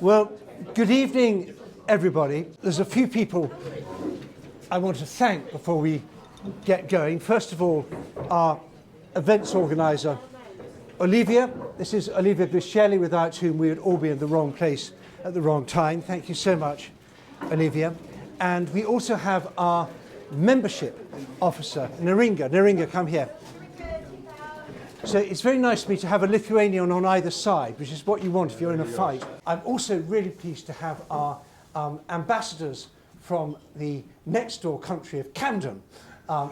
Well, good evening, everybody. There's a few people I want to thank before we get going. First of all, our events organizer, Olivia. This is Olivia Griscelli, without whom we would all be in the wrong place at the wrong time. Thank you so much, Olivia. And we also have our membership officer, Neringa. Neringa, come here. So it's very nice to me to have a Lithuanian on either side, which is what you want if you're in a fight. I'm also really pleased to have our ambassadors from the next door country of Camden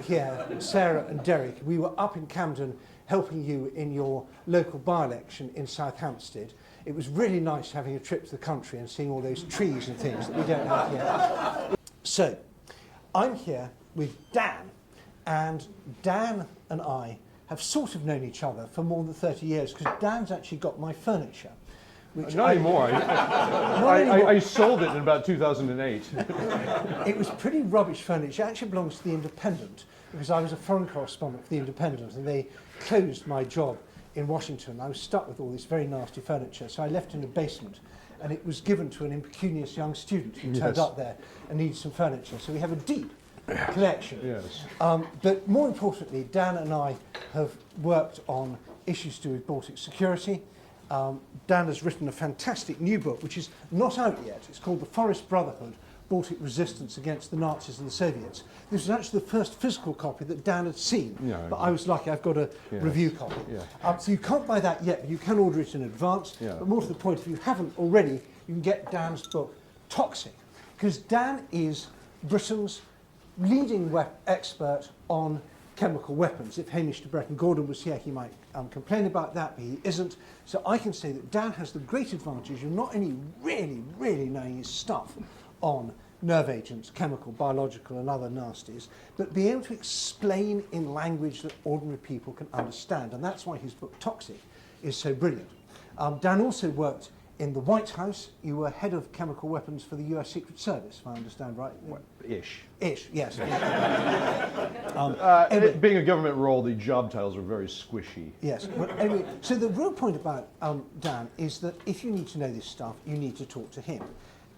here, Sarah and Derek. We were up in Camden helping you in your local by-election in South Hampstead. It was really nice having a trip to the country and seeing all those trees and things that we don't have here. So, I'm here with Dan, and Dan and I have sort of known each other for more than 30 years, because Dan's actually got my furniture. Which Not anymore. I sold it in about 2008. It was pretty rubbish furniture. It actually belongs to The Independent, because I was a foreign correspondent for The Independent, and they closed my job in Washington. I was stuck with all this very nasty furniture, so I left in a basement, and it was given to an impecunious young student who turned up there and needed some furniture. So we have a deep collection. Yes. But more importantly, Dan and I have worked on issues to do with Baltic security. Dan has written a fantastic new book, which is not out yet. It's called The Forest Brotherhood, Baltic Resistance Against the Nazis and the Soviets. This was actually the first physical copy that Dan had seen, but I was lucky, I've got a review copy. Yeah. So you can't buy that yet, but you can order it in advance. Yeah. But more to the point, if you haven't already, you can get Dan's book, Toxic, because Dan is Britain's leading expert on chemical weapons. If Hamish de Bretton-Gordon was here, he might complain about that, but he isn't. So I can say that Dan has the great advantage of not only really knowing his stuff on nerve agents, chemical, biological, and other nasties, but be able to explain in language that ordinary people can understand. And that's why his book, Toxic, is so brilliant. Dan also worked in the White House. You were head of chemical weapons for the US Secret Service, if I understand right. Ish. Ish, yes. Anyway, being a government role, the job titles are very squishy. Yes. Well, anyway, so the real point about Dan is that if you need to know this stuff, you need to talk to him.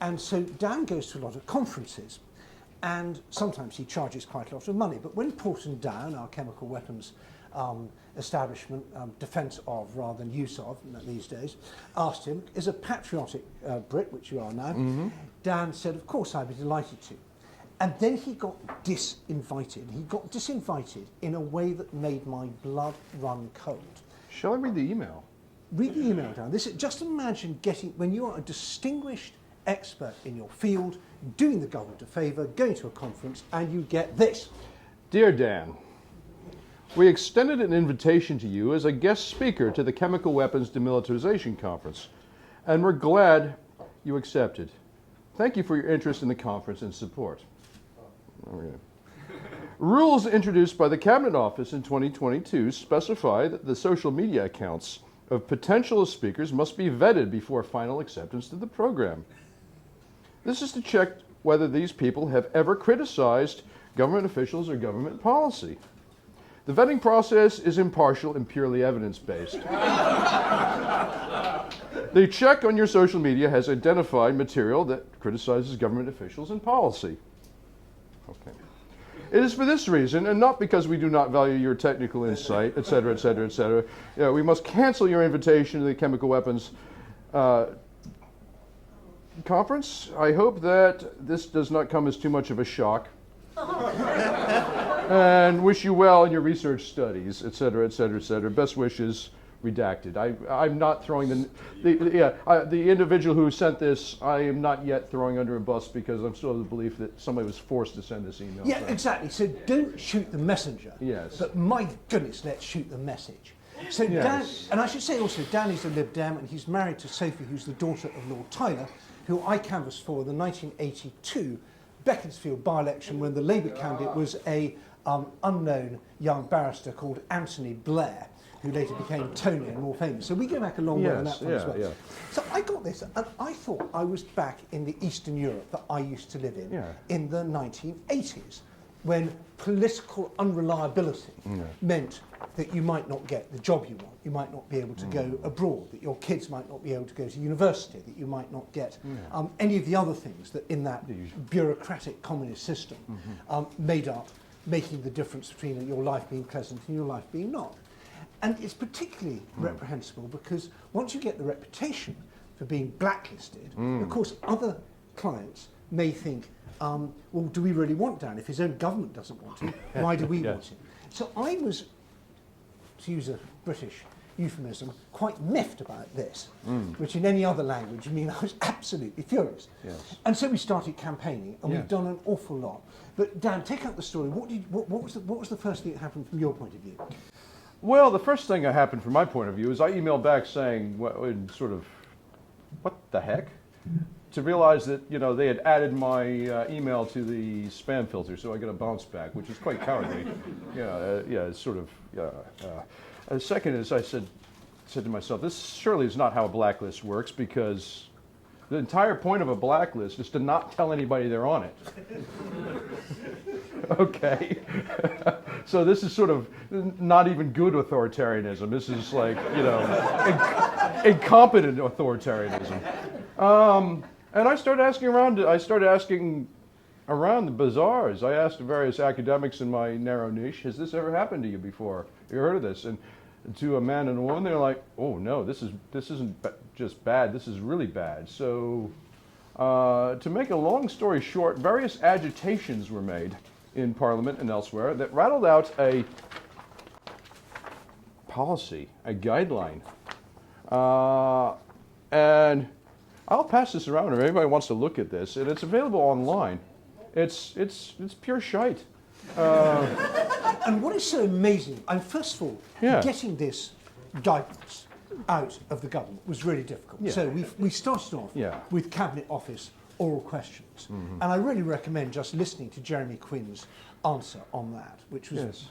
And so Dan goes to a lot of conferences, and sometimes he charges quite a lot of money. But when Porton Down, our chemical weapons establishment, defence of rather than use of these days, asked him, as a patriotic Brit, which you are now, Dan said, of course, I'd be delighted to. And then he got disinvited. He got disinvited in a way that made my blood run cold. Shall I read the email? Read the email, Dan. Just imagine when you are a distinguished expert in your field, doing the government a favour, going to a conference, and you get this. Dear Dan, we extended an invitation to you as a guest speaker to the Chemical Weapons Demilitarization Conference, and we're glad you accepted. Thank you for your interest in the conference and support. Rules introduced by the Cabinet Office in 2022 specify that the social media accounts of potential speakers must be vetted before final acceptance to the program. This is to check whether these people have ever criticized government officials or government policy. The vetting process is impartial and purely evidence-based. The check on your social media has identified material that criticizes government officials and policy. Okay. It is for this reason, and not because we do not value your technical insight, et cetera, we must cancel your invitation to the Chemical Weapons Conference. I hope that this does not come as too much of a shock. And wish you well in your research studies, et cetera. Best wishes, redacted. I'm not throwing the individual who sent this, I am not yet throwing under a bus, because I'm still of the belief that somebody was forced to send this email. Yeah, so. Exactly. So don't shoot the messenger. Yes. But my goodness, let's shoot the message. So yes. Dan, and I should say also, Dan is a LibDem, and he's married to Sophie, who's the daughter of Lord Tyler, who I canvassed for the 1982 Beaconsfield by-election, when the Labour candidate was a unknown young barrister called Anthony Blair, who later became Tony and more famous. So we go back a long way on that one as well. Yeah. So I got this, and I thought I was back in the Eastern Europe that I used to live in the 1980s. when political unreliability meant that you might not get the job you want, you might not be able to go abroad, that your kids might not be able to go to university, that you might not get any of the other things that in that bureaucratic communist system made up, making the difference between your life being pleasant and your life being not. And it's particularly reprehensible because once you get the reputation for being blacklisted, of course other clients may think, well, do we really want Dan? If his own government doesn't want him, why do we want him? So I was, to use a British euphemism, quite miffed about this, which in any other language would mean I was absolutely furious. Yes. And so we started campaigning, and we've done an awful lot. But Dan, take up the story. What was the first thing that happened from your point of view? Well, the first thing that happened from my point of view is I emailed back saying, sort of, what the heck? To realize that, you know, they had added my email to the spam filter, so I got a bounce back, which is quite cowardly. It's sort of. The second is I said to myself, this surely is not how a blacklist works, because the entire point of a blacklist is to not tell anybody they're on it. Okay. So this is sort of not even good authoritarianism. This is like, you know, incompetent authoritarianism. And I started asking around. Around the bazaars. I asked various academics in my narrow niche, has this ever happened to you before? Have you heard of this? And to a man and a woman, they're like, oh no, this isn't just bad, this is really bad. So to make a long story short, various agitations were made in Parliament and elsewhere that rattled out a policy, a guideline. And I'll pass this around if anybody wants to look at this, and it's available online. It's pure shite. And what is so amazing, and first of all, getting this guidance out of the government was really difficult. So we started off with Cabinet Office oral questions. And I really recommend just listening to Jeremy Quinn's answer on that, which was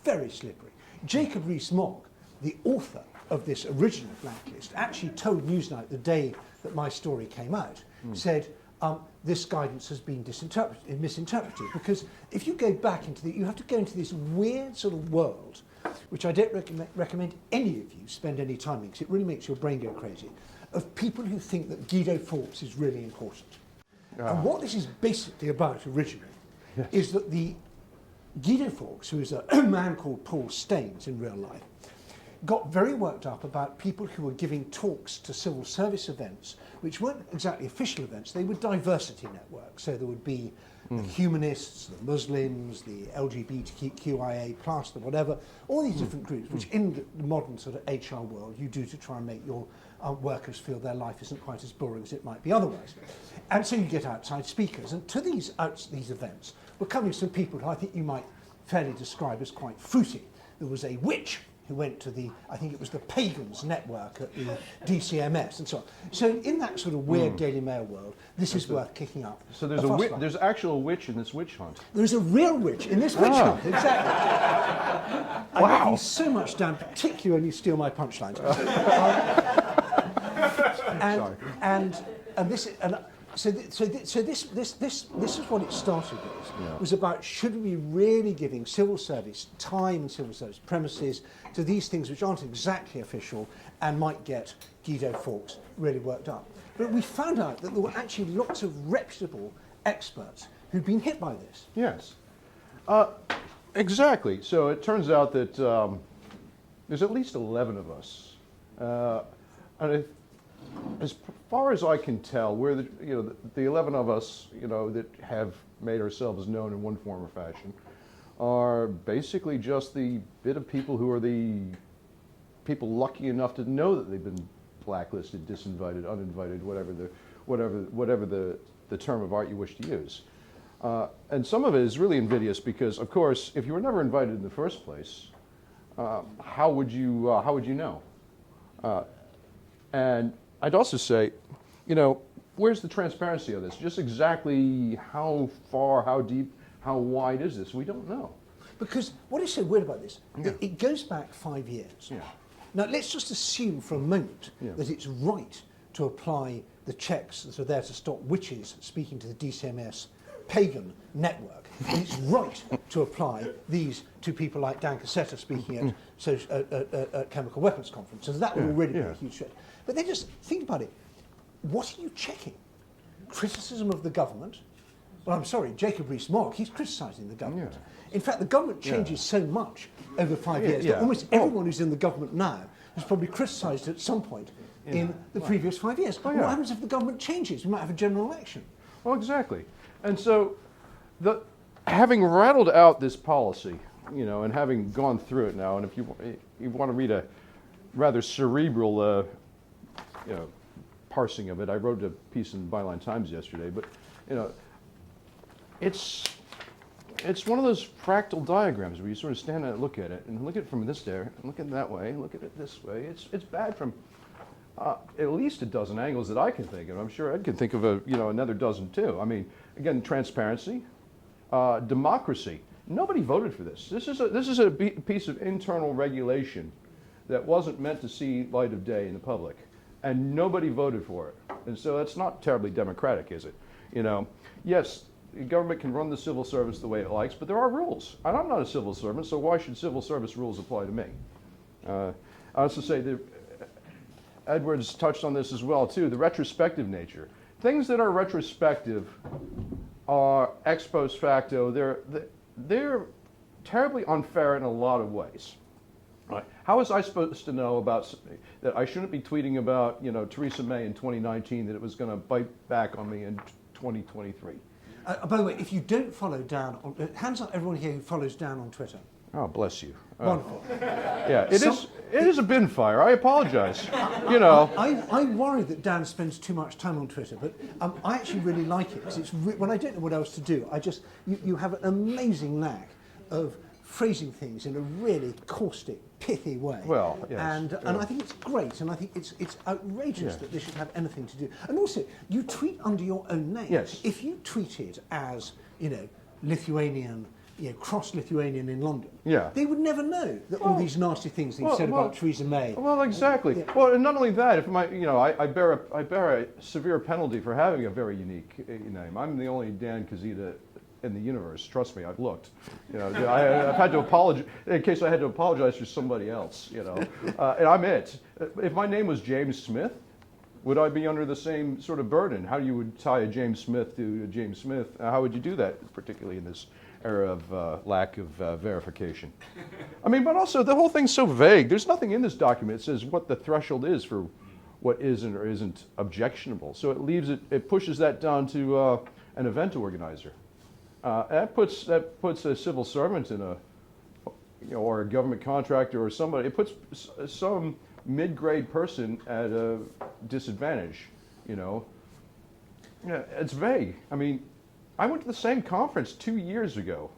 very slippery. Jacob Rees-Mogg, the author of this original blacklist, actually told Newsnight the day that my story came out, said, this guidance has been misinterpreted, because if you go back into you have to go into this weird sort of world, which I don't recommend any of you spend any time in, because it really makes your brain go crazy, of people who think that Guido Fawkes is really important. And what this is basically about originally is that the Guido Fawkes, who is a man called Paul Staines in real life, got very worked up about people who were giving talks to civil service events, which weren't exactly official events, they were diversity networks. So there would be the humanists, the Muslims, the LGBTQIA+, the whatever, all these different groups, which in the modern sort of HR world you do to try and make your workers feel their life isn't quite as boring as it might be otherwise. And so you get outside speakers, and to these events were coming some people who I think you might fairly describe as quite fruity. There was a witch who went to I think it was the Pagans Network at the DCMS and so on. So in that sort of weird Daily Mail world, this is worth kicking up. So there's actual witch in this witch hunt. There's a real witch in this witch hunt, exactly. I love you so much, Dan, particularly when you steal my punchlines. So this is what it started with. Was about, should we be really giving civil service time, civil service premises to these things which aren't exactly official and might get Guido Fawkes really worked up. But we found out that there were actually lots of reputable experts who'd been hit by this. Yes, exactly. So it turns out that there's at least 11 of us, and as far as I can tell, we're the 11 of us, that have made ourselves known in one form or fashion, are basically just the bit of people who are the people lucky enough to know that they've been blacklisted, disinvited, uninvited, whatever the term of art you wish to use. And some of it is really invidious because, of course, if you were never invited in the first place, how would you know? And I'd also say, where's the transparency of this? Just exactly how far, how deep, how wide is this? We don't know. Because what is so weird about this, it goes back 5 years. Now, let's just assume for a moment that it's right to apply the checks that are there to stop witches speaking to the DCMS pagan network. And it's right to apply these to people like Dan Kaszeta speaking at Chemical Weapons Conference. So that would already be a huge threat. But then just think about it. What are you checking? Criticism of the government? Well, I'm sorry, Jacob Rees-Mogg, he's criticising the government. In fact, the government changes so much over 5 years that almost everyone who's in the government now has probably criticised at some point in the previous 5 years. What happens if the government changes? We might have a general election. Well, exactly. And so, having rattled out this policy, and having gone through it now, and if you want to read a rather cerebral, parsing of it, I wrote a piece in the Byline Times yesterday, but, it's one of those fractal diagrams where you sort of stand and look at it, and look at it from this there, and look at it that way, and look at it this way. It's bad from at least a dozen angles that I can think of. I'm sure Ed can think of another dozen too. I mean, again, transparency, democracy. Nobody voted for this. This is a piece of internal regulation that wasn't meant to see light of day in the public, and nobody voted for it. And so that's not terribly democratic, is it? Yes, the government can run the civil service the way it likes, but there are rules. And I'm not a civil servant, so why should civil service rules apply to me? I also say that Edwards touched on this as well, too, the retrospective nature. Things that are retrospective are ex post facto. They're terribly unfair in a lot of ways. Right. How was I supposed to know that I shouldn't be tweeting about, Theresa May in 2019, that it was going to bite back on me in 2023? By the way, if you don't follow Dan, hands up everyone here who follows Dan on Twitter. Oh, bless you. Wonderful. Yeah, it is a bin fire. I apologize. I worry that Dan spends too much time on Twitter, but I actually really like it, because when I don't know what else to do, you have an amazing knack of phrasing things in a really caustic, pithy way. Well, yes. And I think it's great, and I think it's outrageous that this should have anything to do. And also, you tweet under your own name. Yes. If you tweeted as, Lithuanian, cross-Lithuanian in London, they would never know that all these nasty things that you said about Theresa May. Well, exactly. Well, and not only that, if I bear a severe penalty for having a very unique name. I'm the only Dan Kaszeta in the universe. Trust me, I've looked. I've had to apologize in case I had to apologize for somebody else. And I'm it. If my name was James Smith, would I be under the same sort of burden? How you would tie a James Smith to a James Smith? How would you do that, particularly in this era of lack of verification? I mean, but also the whole thing's so vague. There's nothing in this document that says what the threshold is for what isn't or isn't objectionable. So it pushes that down to an event organizer. That puts a civil servant in or a government contractor or somebody. It puts some mid-grade person at a disadvantage. It's vague. I mean, I went to the same conference 2 years ago.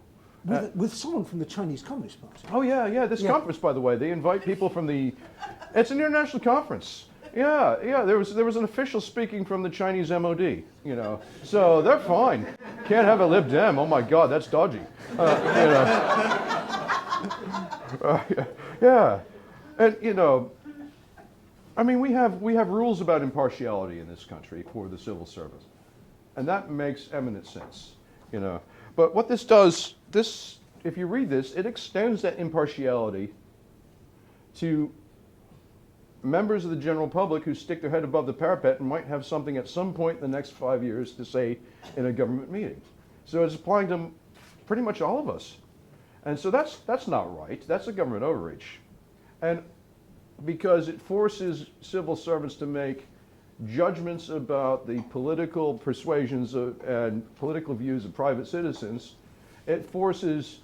With someone from the Chinese Communist Party. Oh yeah. This conference, by the way, they invite people from it's an international conference. Yeah. There was an official speaking from the Chinese MOD. So they're fine. Can't have a LibDem. Oh my God, that's dodgy. Yeah, and I mean, we have rules about impartiality in this country for the civil service, and that makes eminent sense. But what this does, if you read this, it extends that impartiality to members of the general public who stick their head above the parapet and might have something at some point in the next 5 years to say in a government meeting. So it's applying to pretty much all of us. And so that's not right. That's a government overreach. And because it forces civil servants to make judgments about the political persuasions and political views of private citizens, it forces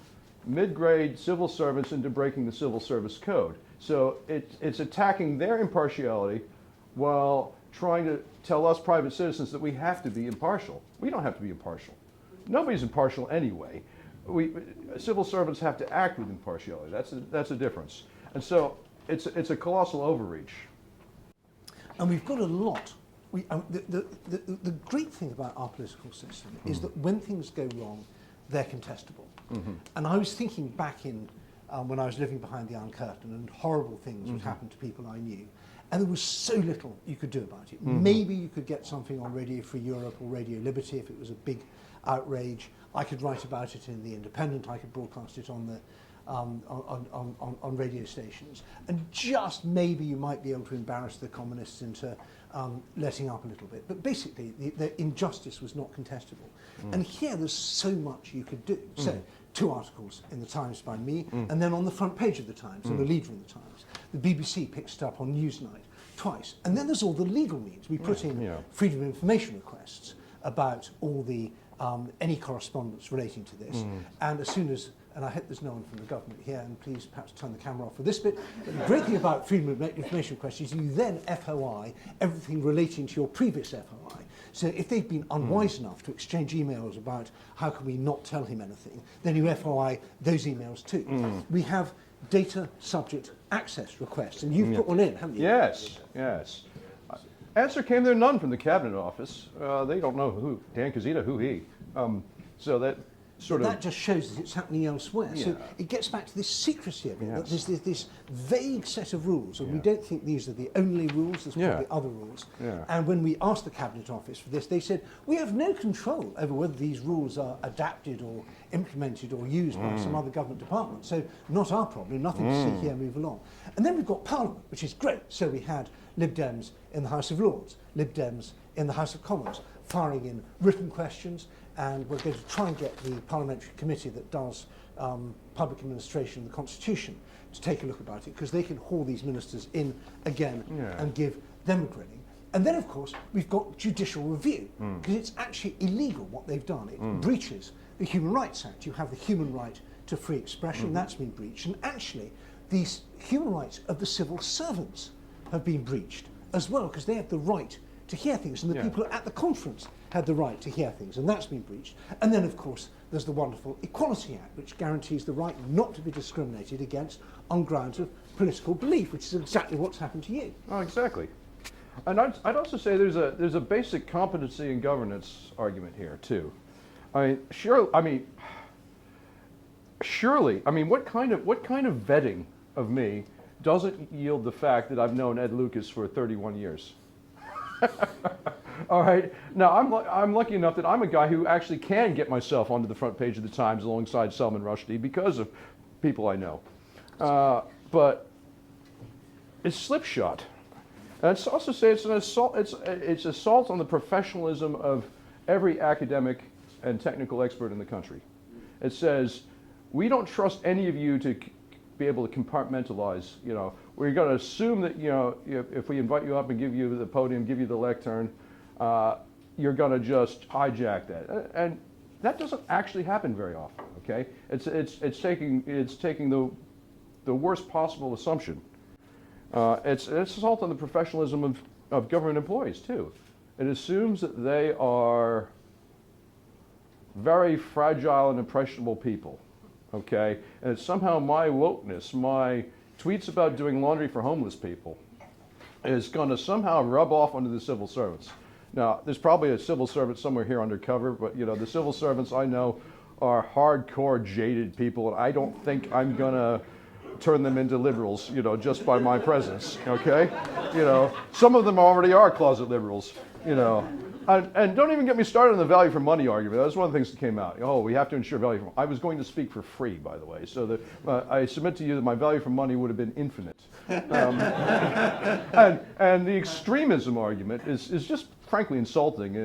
mid-grade civil servants into breaking the civil service code. So it's attacking their impartiality while trying to tell us private citizens that we have to be impartial. We don't have to be impartial. Nobody's impartial anyway. Civil servants have to act with impartiality. That's a difference. And so it's a colossal overreach. And we've got a lot. The great thing about our political system is that when things go wrong, they're contestable. And I was thinking back in when I was living behind the Iron Curtain, and horrible things would happen to people I knew, and there was so little you could do about it. Maybe you could get something on Radio Free Europe or Radio Liberty if it was a big outrage. I could write about it in The Independent. I could broadcast it on the on radio stations, and just maybe you might be able to embarrass the communists into letting up a little bit. But basically, the injustice was not contestable. And here, there's so much you could do. So, 2 articles in the Times by me, and then on the front page of the Times, and a leader in the Times. The BBC picks it up on Newsnight twice. And then there's all the legal means. We put in freedom of information requests about all the any correspondence relating to this. And as soon as, and I hope there's no one from the government here, and please perhaps turn the camera off for this bit. But the great thing about freedom of information requests is you then FOI everything relating to your previous FOI. So if they've been unwise enough to exchange emails about how can we not tell him anything, then you FOI those emails too. We have data subject access requests, and you've put one in, haven't you? Yes, yes. Answer came there none from the Cabinet Office. They don't know who, Dan Kaszeta, who he. So that sort of... That just shows that it's happening elsewhere. So it gets back to this secrecy of it, that there's this vague set of rules, and we don't think these are the only rules, there's probably other rules. And when we asked the Cabinet Office for this, they said, we have no control over whether these rules are adapted or implemented or used by some other government department. So not our problem, nothing to see here, move along. And then we've got Parliament, which is great. So we had LibDems in the House of Lords, LibDems in the House of Commons, firing in written questions, and we're going to try and get the parliamentary committee that does public administration and the Constitution to take a look about it, because they can haul these ministers in again and give them a grilling. And then, of course, we've got judicial review, because it's actually illegal what they've done. It breaches the Human Rights Act. You have the human right to free expression, that's been breached. And actually, these human rights of the civil servants have been breached as well, because they have the right to hear things, and the people at the conference had the right to hear things, and that's been breached. And then, of course, there's the wonderful Equality Act, which guarantees the right not to be discriminated against on grounds of political belief, which is exactly what's happened to you. Oh, exactly. And I'd also say there's a basic competency and governance argument here too. Surely, what kind of vetting of me doesn't yield the fact that I've known Ed Lucas for 31 years? All right. Now, I'm lucky enough that I'm a guy who actually can get myself onto the front page of the Times alongside Salman Rushdie because of people I know. But it's slipshod. And I'd also say it's an assault. It's assault on the professionalism of every academic and technical expert in the country. It says, we don't trust any of you to be able to compartmentalize. We're going to assume that if we invite you up and give you the podium, give you the lectern, you're going to just hijack that, and that doesn't actually happen very often. Okay, it's taking the worst possible assumption. It's assault on the professionalism of government employees too. It assumes that they are very fragile and impressionable people. Okay, and it's somehow my wokeness, my tweets about doing laundry for homeless people, is going to somehow rub off onto the civil servants. Now, there's probably a civil servant somewhere here undercover, but the civil servants I know are hardcore, jaded people, and I don't think I'm going to turn them into liberals, just by my presence. Okay, some of them already are closet liberals. And don't even get me started on the value for money argument. That was one of the things that came out. Oh, we have to ensure value for money. I was going to speak for free, by the way, so that I submit to you that my value for money would have been infinite. And the extremism argument is just frankly insulting.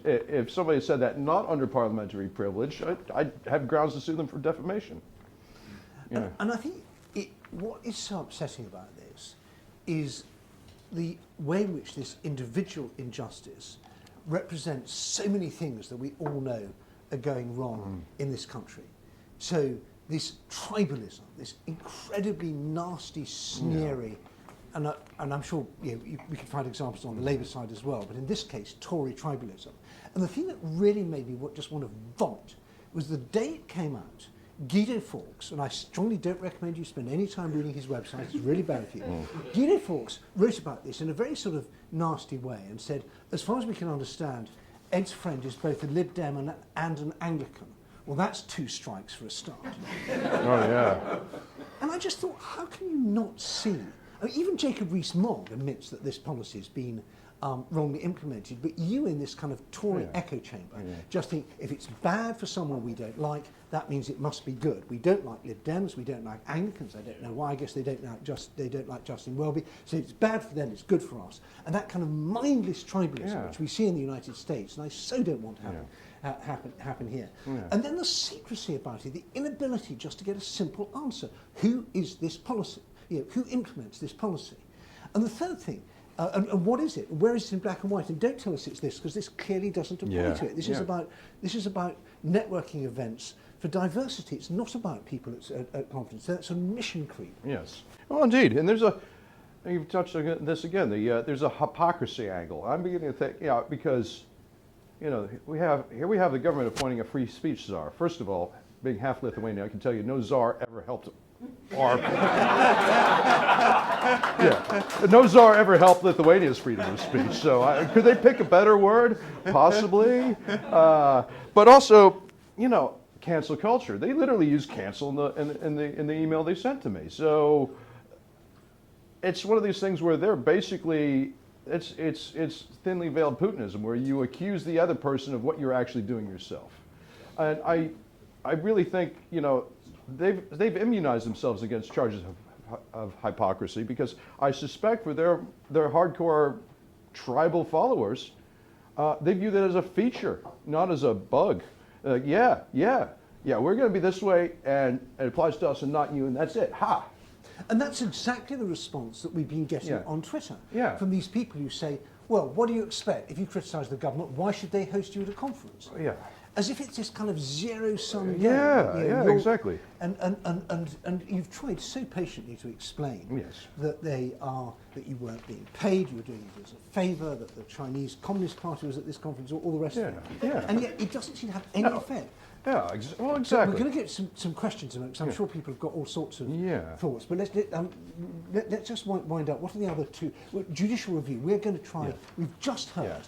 If somebody said that not under parliamentary privilege, I'd have grounds to sue them for defamation. And I think what is so upsetting about this is the way in which this individual injustice represents so many things that we all know are going wrong in this country. So this tribalism, this incredibly nasty, sneery, and I'm sure we could find examples on the Labour side as well, but in this case, Tory tribalism. And the thing that really made me just want to vomit was the day it came out, Guido Fawkes, and I strongly don't recommend you spend any time reading his website, it's really bad for you. Guido Fawkes wrote about this in a very sort of nasty way and said, as far as we can understand, Ed's friend is both a Lib Dem and an Anglican. Well, that's 2 strikes for a start. Oh, yeah. And I just thought, how can you not see? Even Jacob Rees-Mogg admits that this policy has been wrongly implemented, but you in this kind of Tory echo chamber just think if it's bad for someone we don't like, that means it must be good. We don't like LibDems, we don't like Anglicans, I don't know why, I guess they don't like Justin Welby, so it's bad for them, it's good for us. And that kind of mindless tribalism, which we see in the United States, and I so don't want to happen here. And then the secrecy about it, the inability just to get a simple answer. Who is this policy? Who implements this policy? And the third thing, and what is it? Where is it in black and white? And don't tell us it's this, because this clearly doesn't apply to it. This is about networking events for diversity. It's not about people at conferences. That's a mission creep. Yes. Well, indeed. And you've touched on this again. There's a hypocrisy angle. I'm beginning to think, because, we have the government appointing a free speech czar. First of all, being half Lithuanian, I can tell you, no czar ever helped. No czar ever helped Lithuania's freedom of speech. So could they pick a better word? Possibly. But also, cancel culture. They literally use cancel in the email they sent to me. So it's one of these things where they're basically it's thinly veiled Putinism, where you accuse the other person of what you're actually doing yourself. And I really think they've immunized themselves against charges of hypocrisy, because I suspect for their hardcore tribal followers, they view that as a feature, not as a bug. We're going to be this way, and it applies to us and not you, and that's it. Ha! And that's exactly the response that we've been getting on Twitter from these people who say, well, what do you expect? If you criticise the government, why should they host you at a conference? As if it's this kind of zero-sum game. Exactly. And you've tried so patiently to explain that that you weren't being paid, you were doing it as a favour, that the Chinese Communist Party was at this conference, all the rest of it. And yet it doesn't seem to have any effect. Well, exactly. So we're going to get some questions in because I'm sure people have got all sorts of thoughts. But let's just wind up. What are the other two? Well, judicial review. We're going to try. We've just heard.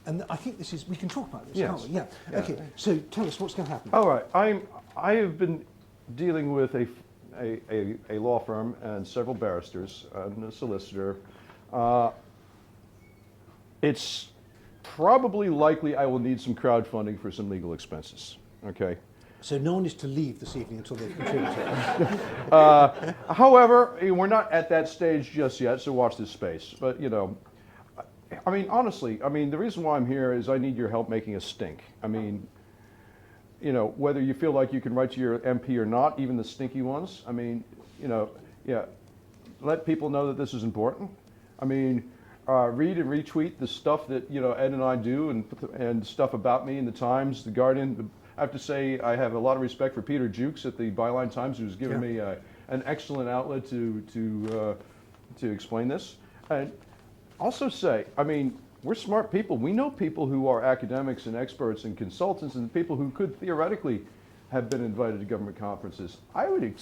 And I think we can talk about this, can't we? Okay, so tell us what's going to happen. All right. I have been dealing with a law firm and several barristers and a solicitor. It's probably likely I will need some crowdfunding for some legal expenses. Okay. So no one is to leave this evening until they've contributed. However, we're not at that stage just yet, so watch this space. But, honestly, the reason why I'm here is I need your help making a stink. Whether you feel like you can write to your MP or not, even the stinky ones, let people know that this is important. Read and retweet the stuff that, Ed and I do and stuff about me in the Times, the Guardian. I have to say I have a lot of respect for Peter Jukes at the Byline Times, who's given me an excellent outlet to explain this. And also say, we're smart people. We know people who are academics and experts and consultants and people who could theoretically have been invited to government conferences. I would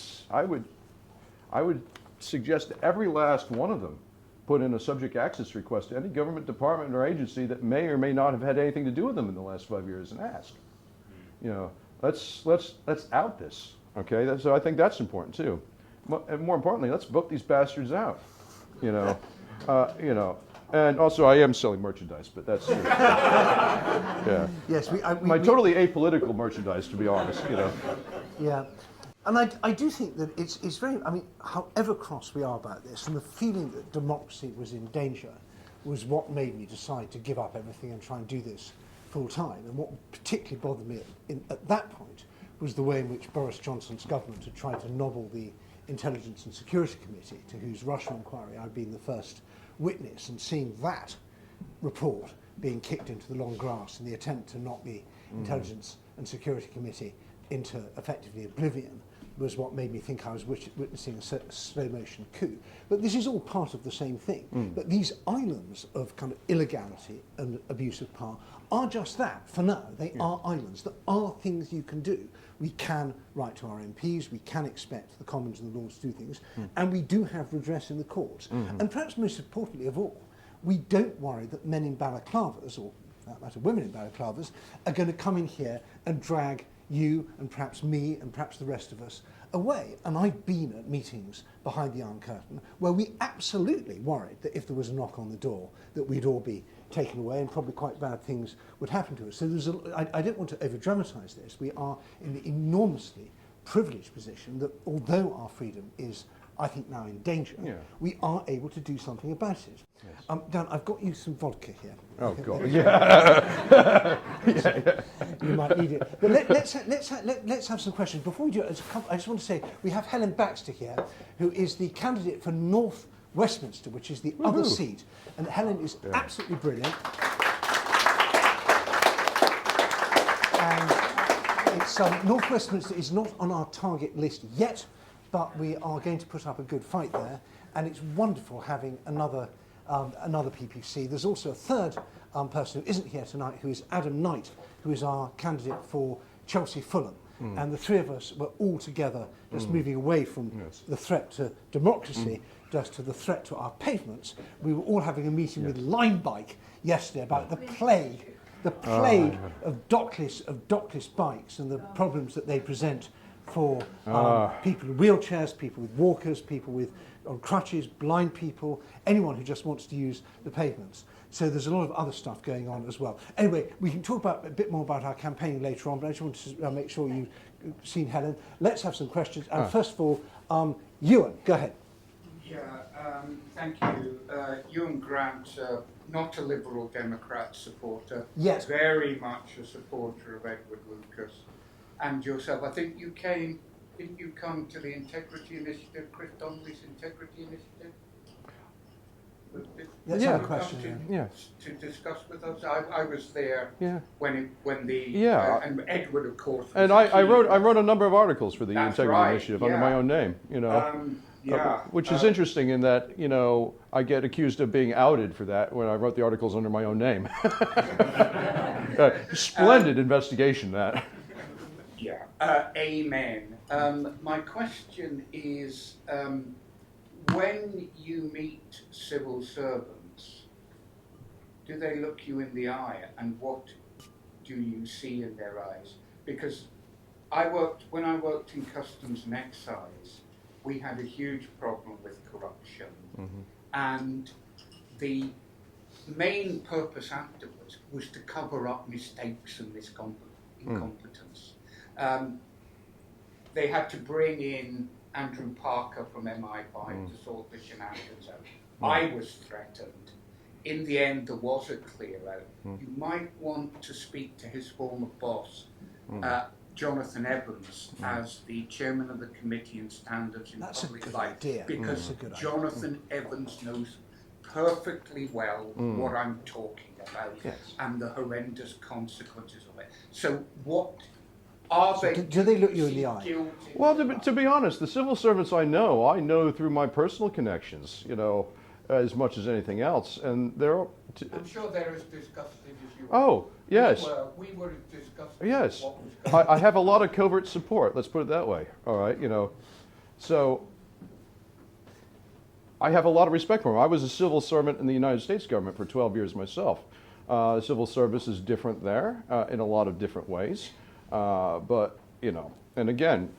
suggest that every last one of them put in a subject access request to any government department or agency that may or may not have had anything to do with them in the last 5 years and ask. Let's out this. Okay, so I think that's important too. And more importantly, let's book these bastards out. And also I am selling merchandise, but that's Yes, my totally apolitical merchandise, to be honest. Yeah, and I do think that it's very. However cross we are about this, and the feeling that democracy was in danger was what made me decide to give up everything and try and do this full time. And what particularly bothered me at that point was the way in which Boris Johnson's government had tried to nobble the Intelligence and Security Committee, to whose Russia inquiry I'd been the first witness, and seeing that report being kicked into the long grass in the attempt to knock the Intelligence and Security Committee into effectively oblivion was what made me think I was witnessing a slow motion coup. But this is all part of the same thing. But these islands of kind of illegality and abuse of power are just that. For now, they are islands. There are things you can do. We can write to our MPs, we can expect the Commons and the Lords to do things, and we do have redress in the courts. And perhaps most importantly of all, we don't worry that men in balaclavas, or for that matter women in balaclavas, are going to come in here and drag you and perhaps me and perhaps the rest of us away. And I've been at meetings behind the Iron Curtain where we absolutely worried that if there was a knock on the door that we'd all be taken away and probably quite bad things would happen to us. So I don't want to over-dramatise this. We are in the enormously privileged position that although our freedom is, I think, now in danger, we are able to do something about it. Yes. Dan, I've got you some vodka here. Oh, God, yeah. You might need it. But let's have some questions. Before we do it, I just want to say we have Helen Baxter here, who is the candidate for North Westminster, which is the other seat. And Helen is absolutely brilliant. And it's, North Westminster is not on our target list yet, but we are going to put up a good fight there. And it's wonderful having another PPC. There's also a third person who isn't here tonight, who is Adam Knight, who is our candidate for Chelsea Fulham. And the three of us were all together, just moving away from the threat to democracy, just to the threat to our pavements. We were all having a meeting with Limebike yesterday about the plague of dockless bikes and the problems that they present for people in wheelchairs, people with walkers, people with on crutches, blind people, anyone who just wants to use the pavements. So there's a lot of other stuff going on as well. Anyway, we can talk about a bit more about our campaign later on, but I just want to make sure you've seen Helen. Let's have some questions. And first of all, Ewan, go ahead. Yeah, thank you. Ewan Grant, not a Liberal Democrat supporter, yes, very much a supporter of Edward Lucas. And yourself, I think didn't you come to the Integrity Initiative, Chris Donnelly's Integrity Initiative? Let's have a question. To discuss with us. I was there when and Edward, of course. And I wrote a number of articles for the Integrity Initiative under my own name. Which is interesting in that I get accused of being outed for that when I wrote the articles under my own name. Splendid investigation that. Amen. My question is, when you meet civil servants, do they look you in the eye, and what do you see in their eyes? Because when I worked in customs and excise, we had a huge problem with corruption, and the main purpose afterwards was to cover up mistakes and incompetence. They had to bring in Andrew Parker from MI5 to sort the shenanigans out. I was threatened. In the end, there was a clear out. You might want to speak to his former boss, Jonathan Evans, as the chairman of the Committee on Standards in Public Life, because Jonathan Evans knows perfectly well what I'm talking about and the horrendous consequences of it. So what are they? Do they look you in the eye? Guilty? Well, to be honest, the civil servants I know through my personal connections, as much as anything else, and they're. I'm sure they're as disgusted as you. Oh, yes. We were as disgusted. Yes. As what was going on. I have a lot of covert support. Let's put it that way. All right, so I have a lot of respect for them. I was a civil servant in the United States government for 12 years myself. Civil service is different there in a lot of different ways. But, and again,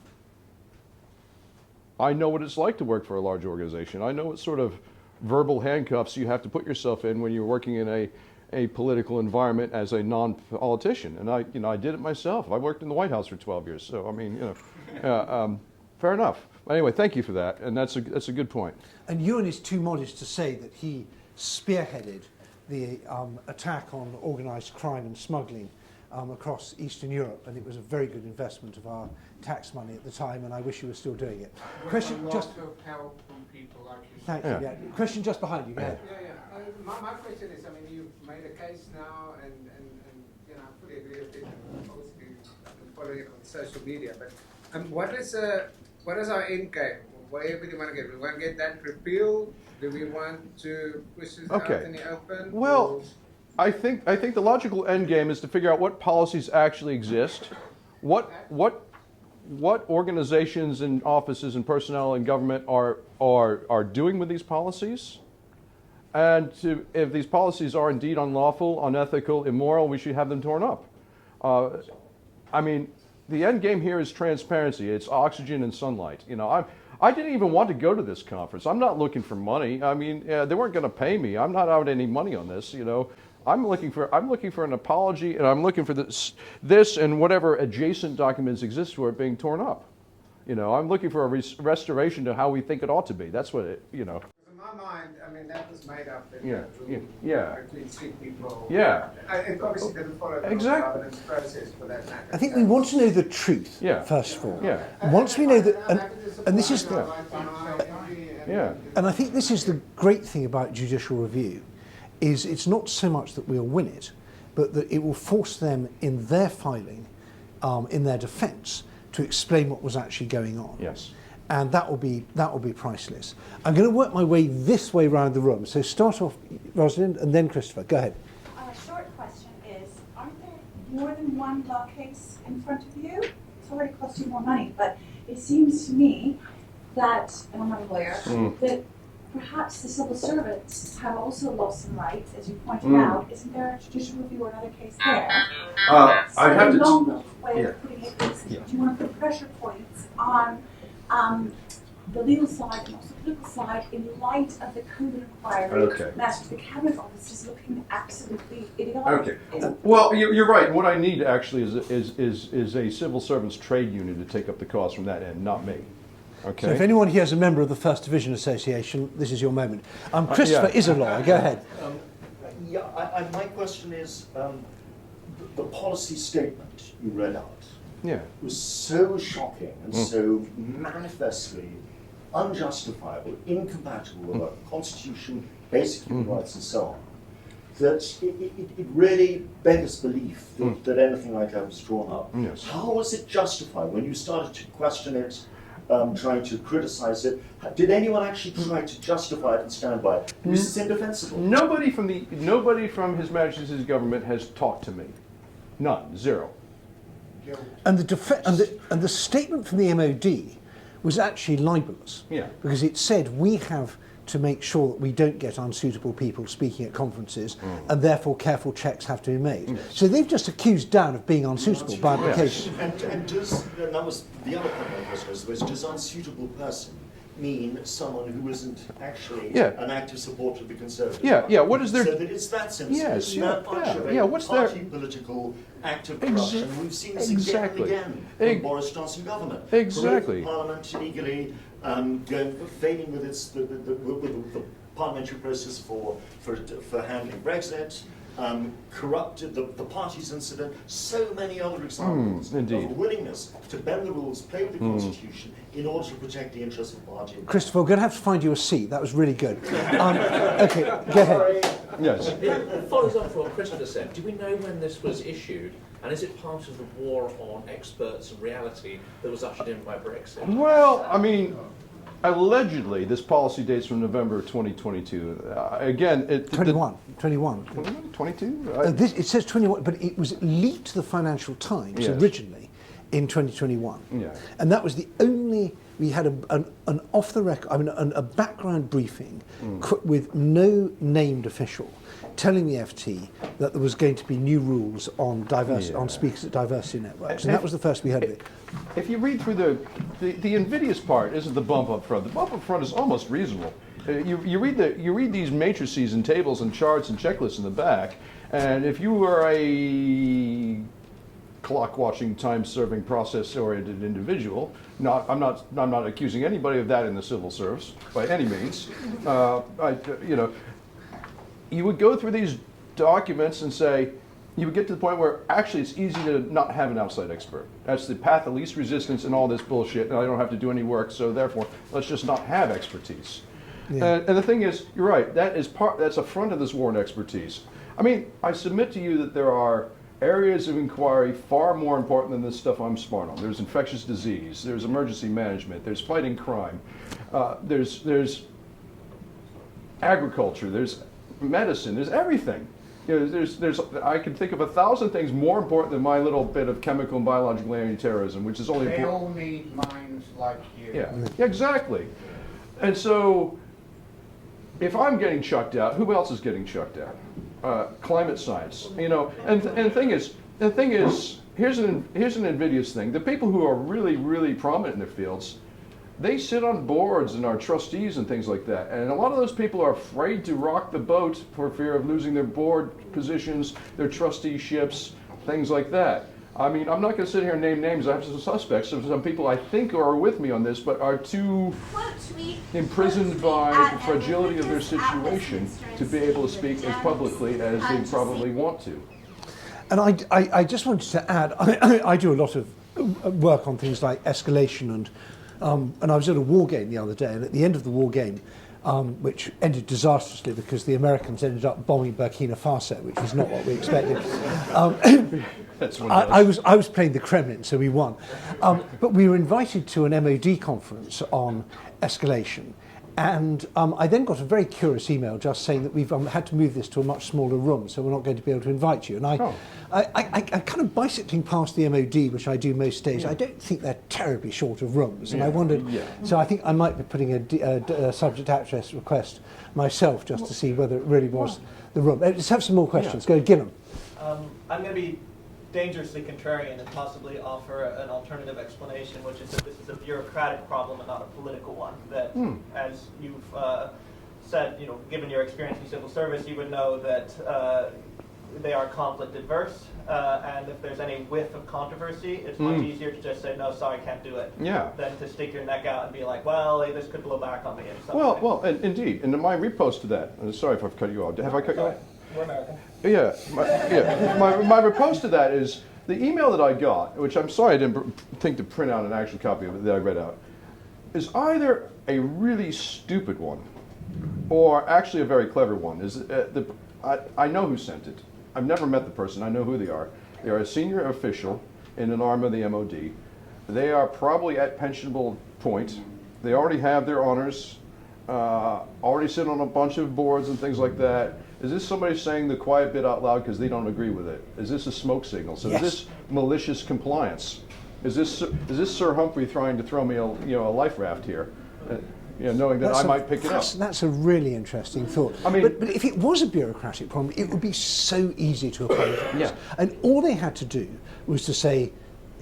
I know what it's like to work for a large organization. I know what sort of verbal handcuffs you have to put yourself in when you're working in a political environment as a non-politician. And I did it myself. I worked in the White House for 12 years. So, I mean, fair enough. Anyway, thank you for that. And that's a good point. And Ewan is too modest to say that he spearheaded the attack on organised crime and smuggling across Eastern Europe, and it was a very good investment of our tax money at the time, and I wish you were still doing it. Question just of help from people like you. Thank you. Yeah. Question just behind you. Go ahead. My question is, I mean, you've made a case now, and I fully agree with it. And obviously, I've been following it on social media. But what is our end game? Where do we want to get? Do we want to get that repealed? Do we want to push this out in the open? Well, I think the logical end game is to figure out what policies actually exist, what organizations and offices and personnel in government are doing with these policies, and if these policies are indeed unlawful, unethical, immoral, we should have them torn up. I mean, The end game here is transparency. It's oxygen and sunlight. You know, I didn't even want to go to this conference. I'm not looking for money. I mean, they weren't going to pay me. I'm not out any money on this. You know, I'm looking for an apology, and I'm looking for this and whatever adjacent documents exist for it being torn up. You know, I'm looking for a restoration to how we think it ought to be. That's what it. You know. In my mind, I mean, that was made up in Yeah, that room yeah. between three people. Yeah. It obviously didn't follow the Exactly. governance process for that matter. I think we want to know the truth, Yeah. first of all. Yeah. Once we know that, and this is, Yeah. and I think this is the great thing about judicial review, is it's not so much that we'll win it, but that it will force them in their filing, in their defence, to explain what was actually going on. Yes. And that will be priceless. I'm going to work my way this way around the room. So start off, Rosalind, and then Christopher. Go ahead. A short question is, aren't there more than one law case in front of you? It's already cost you more money, but it seems to me that, and I'm not a lawyer, that perhaps the civil servants have also lost some rights, as you pointed out. Isn't there a judicial review or another case there? I have the to. long way Yeah. of putting it is, Yeah. do you want to put pressure points on the legal side and also the political side in light of the COVID inquiry Okay. that the Cabinet Office is looking absolutely idiotic? Okay. Well, you're right. What I need actually is a civil servants trade union to take up the cost from that end, not me. Okay. So if anyone here is a member of the First Division Association, this is your moment. Christopher is a lawyer. Go ahead. My question is, the policy statement you read out Yeah. was so shocking and so manifestly unjustifiable, incompatible with our Constitution, basic human rights, and so on, that it really beggars belief that anything like that was drawn up. Yes. How was it justified when you started to question it, trying to criticize it? Did anyone actually try to justify it and stand by it? This is indefensible. Nobody from His Majesty's government has talked to me. None. Zero. And the statement from the MOD was actually libelous. Yeah. Because it said we have to make sure that we don't get unsuitable people speaking at conferences, and therefore careful checks have to be made. So they've just accused Dan of being unsuitable by implication. And that was the other part of my question, was does unsuitable person mean someone who isn't actually an active supporter of the Conservative Party? Yeah. What is their? So that it's that simple. Yes, It's not much of a what's their party political active corruption. We've seen this again and again in Boris Johnson government. Exactly. Political Parliament illegally failing with the parliamentary process for handling Brexit. Corrupted the parties incident, so many other examples of a willingness to bend the rules, play with the Constitution in order to protect the interests of the party. Christopher, we're going to have to find you a seat. That was really good. Okay, go ahead. Yes. It follows on from what Christopher said. Do we know when this was issued? And is it part of the war on experts and reality that was ushered in by Brexit? Well, I mean, allegedly, this policy dates from November 2022. Again, 21. 22? It says 21, but it was leaked to the Financial Times originally in 2021. Yeah. And that was the only, we had an off the record, a background briefing with no named official telling the FT that there was going to be new rules on on speakers at diversity networks. And that was the first we heard of it. If you read through the invidious part isn't the bump up front. The bump up front is almost reasonable. You read these matrices and tables and charts and checklists in the back, and if you are a clock watching, time serving, process oriented individual, I'm not accusing anybody of that in the civil service by any means. You would go through these documents and say, you would get to the point where actually it's easy to not have an outside expert. That's the path of least resistance in all this bullshit, and I don't have to do any work, so therefore let's just not have expertise. Yeah. And the thing is, you're right, that's a front of this war on expertise. I mean, I submit to you that there are areas of inquiry far more important than this stuff I'm smart on. There's infectious disease, there's emergency management, there's fighting crime, there's agriculture, there's medicine, there's everything. There's I can think of 1,000 things more important than my little bit of chemical and biological anti-terrorism, which is only They important. all need minds like you. Yeah, exactly. And so, if I'm getting chucked out, who else is getting chucked out? Climate science, and the thing is, here's an invidious thing. The people who are really, really prominent in their fields, they sit on boards and are trustees and things like that. And a lot of those people are afraid to rock the boat for fear of losing their board positions, their trusteeships, things like that. I mean, I'm not going to sit here and name names. I have some suspects of some people I think are with me on this, but are too imprisoned by the fragility of their situation to be able to speak as publicly as they probably want to. And I just wanted to add, I do a lot of work on things like escalation, and I was at a war game the other day, and at the end of the war game, which ended disastrously because the Americans ended up bombing Burkina Faso, which was not what we expected. I was playing the Kremlin, so we won. But we were invited to an MOD conference on escalation. And I then got a very curious email just saying that we've had to move this to a much smaller room, so we're not going to be able to invite you. And I kind of bicycling past the MOD, which I do most days. I don't think they're terribly short of rooms. And I wondered, so I think I might be putting a subject access request myself just to see whether it really was the room. Let's have some more questions. Go, Gilliam. I'm going to be dangerously contrarian and possibly offer an alternative explanation, which is that this is a bureaucratic problem and not a political one. That, as you've said, given your experience in civil service, you would know that they are conflict adverse, and if there's any whiff of controversy, it's much easier to just say, no, sorry, can't do it, than to stick your neck out and be like, well, this could blow back on me. And indeed, and my repost to that, and sorry if I've cut you off. Have I cut you off? We're American. My response to that is the email that I got, which I'm sorry I didn't think to print out an actual copy of it that I read out, is either a really stupid one or actually a very clever one. I know who sent it. I've never met the person. I know who they are. They are a senior official in an arm of the MOD. They are probably at pensionable point. They already have their honors, already sit on a bunch of boards and things like that. Is this somebody saying the quiet bit out loud because they don't agree with it? Is this a smoke signal? So yes. Is this malicious compliance? Is this Sir Humphrey trying to throw me a life raft here? Knowing that I might pick it up. That's a really interesting thought. I mean, but if it was a bureaucratic problem, it would be so easy to apologise. Yeah. And all they had to do was to say,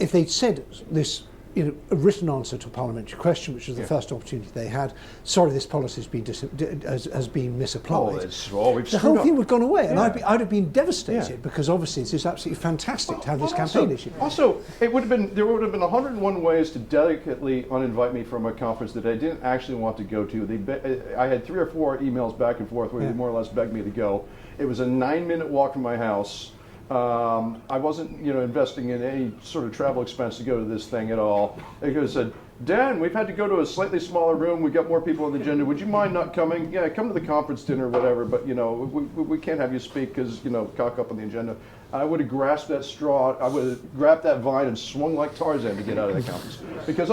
if they'd said this, a written answer to a parliamentary question, which was the first opportunity they had. Sorry, this policy has been misapplied. The whole thing would have gone away, and I'd have been devastated because obviously this is absolutely fantastic to have this campaign issue. Also, there would have been 101 ways to delicately uninvite me from a conference that I didn't actually want to go to. I had 3 or 4 emails back and forth where they more or less begged me to go. It was a 9-minute walk from my house. I wasn't, investing in any sort of travel expense to go to this thing at all. They could have said, Dan, we've had to go to a slightly smaller room. We've got more people on the agenda. Would you mind not coming? Yeah, come to the conference dinner or whatever, but, we can't have you speak because, cock up on the agenda. I would have grasped that straw. I would have grabbed that vine and swung like Tarzan to get out of that conference. Because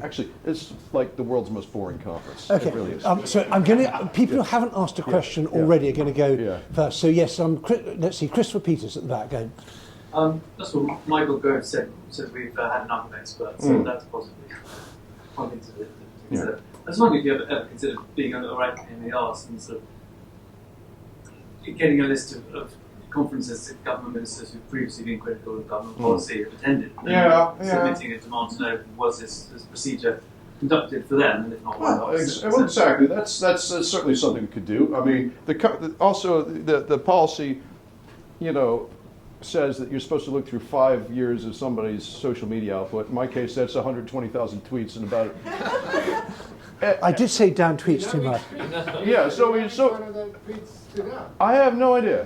actually, it's like the world's most boring conference. Okay. It really is. So I'm going to, people who haven't asked a question already are going to go first. So yes, let's see, Christopher Peters at the back. Go. That's what Michael Gove said we've had enough of experts, so that's possibly one thing to consider. I just wondered if you ever considered being a right in the arts and sort of getting a list of conferences that government ministers who've previously been critical of government policy have attended, submitting a demand to know was this procedure conducted for them, and if not, why not? Exactly. That's certainly something we could do. I mean, the policy, says that you're supposed to look through 5 years of somebody's social media output. In my case, that's 120,000 tweets and about. I did say Dan tweets too much. Yeah, so I have no idea.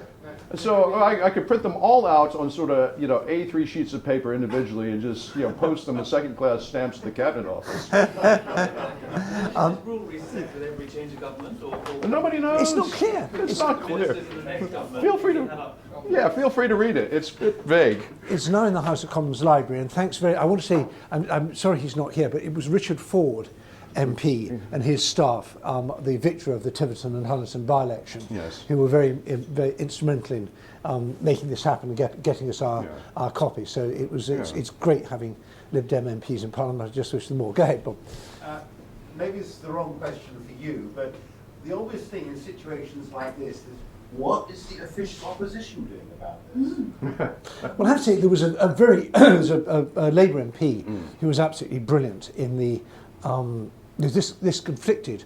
So I could print them all out on sort of A3 sheets of paper individually and just post them as second-class stamps at the cabinet office. Is rule reset with every change of government, or nobody knows. It's not clear. It's not clear. Feel free to read it. It's vague. It's now in the House of Commons library, and thanks very. I want to say I'm sorry he's not here, but it was Richard Ford, MP, and his staff, the victor of the Tiverton and Hungerton by-election, who were very instrumental in making this happen and getting us our copy. So it's great having Lib Dem MPs in Parliament. I just wish them more. Go ahead, Bob. Maybe it's the wrong question for you, but the obvious thing in situations like this is, what is the official opposition doing about this? Well, I have to say, there was a very there was a Labour MP who was absolutely brilliant in the. This conflicted